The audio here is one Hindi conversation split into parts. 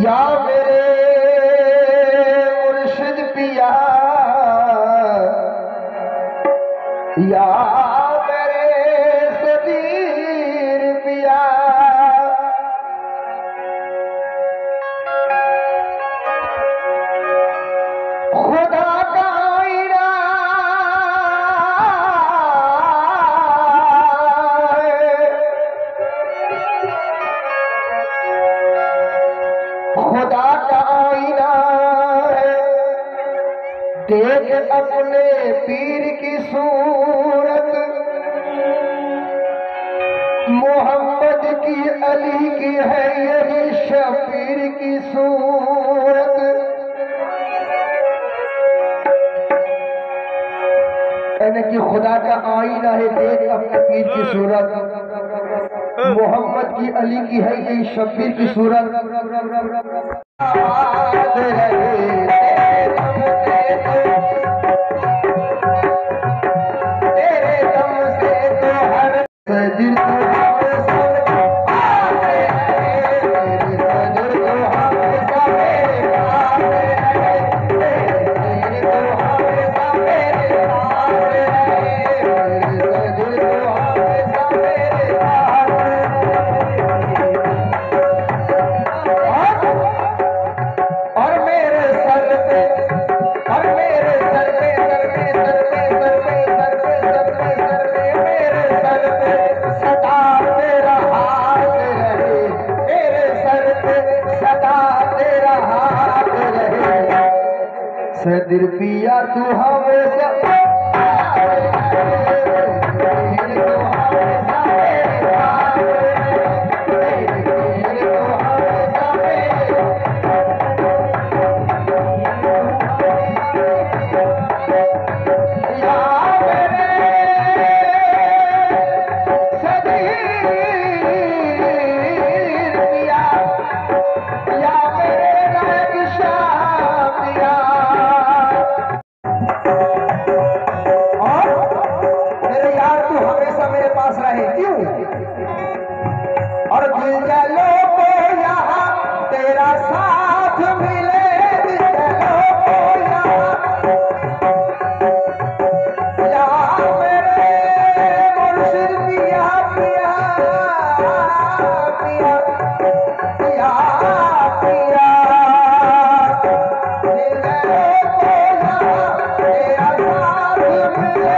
या मेरे मुर्शिद पिया, या मेरे सबीर पिया, खुदा का आईना खुदा का आईना है, देख अपने पीर की सूरत, मोहम्मद की अली की है यही शबीर की सूरत। यानी कि खुदा का आईना है, देख अपने पीर की सूरत, मोहम्मद की अली की है यही शबीर की सूरत। तेरे दम से तो हर दिल दिल पिया तू हमेशा रहे क्यों और दिल जलो को यहाँ तेरा साथ मिले, दिल जलो को यहाँ मेरे मुर्शिद पिया पिया पिया पिया पिया, दिल जलो को यहाँ तेरा साथ मिले,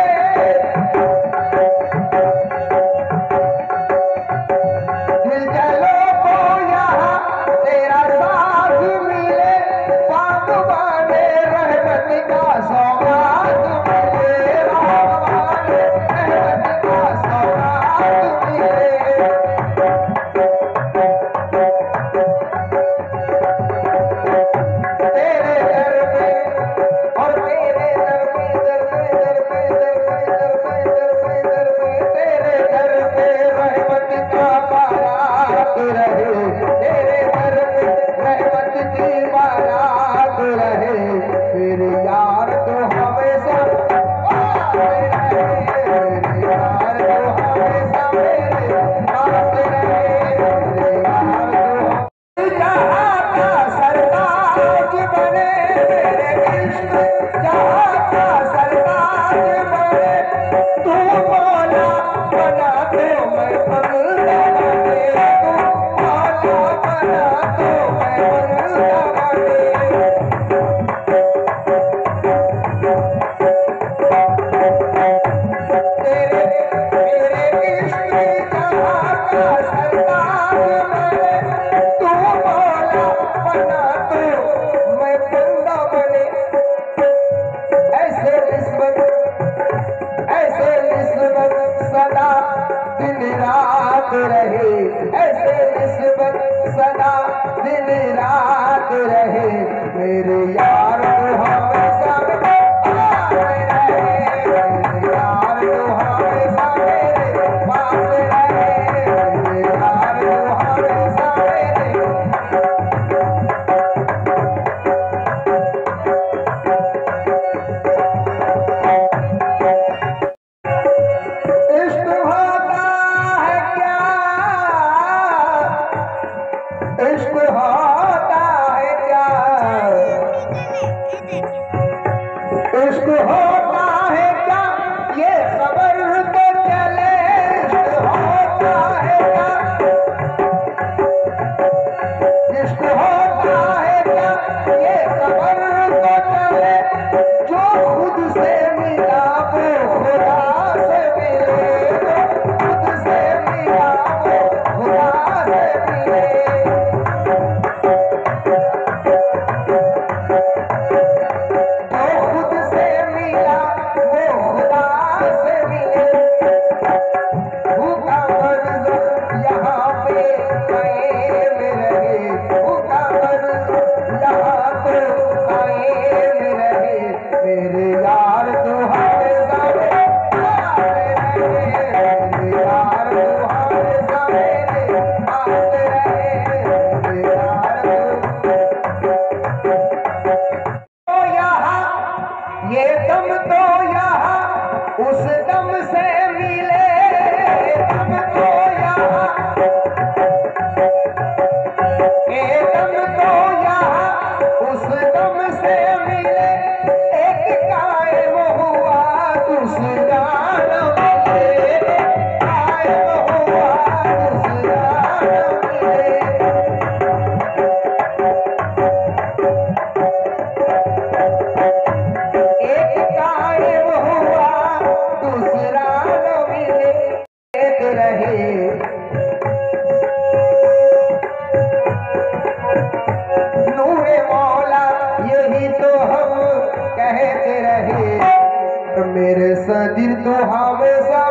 रहे ऐसे निस्बत सदा दिन रात रहे, मेरे यार तो हमेशा रहे, मेरे यार तो हमेशा मेरे पास रहे, मेरे यार तो हमेशा मेरे। इश्क होता है क्या, इश्क होता तो हम कहते रहे, मेरे सदिर तो हमेशा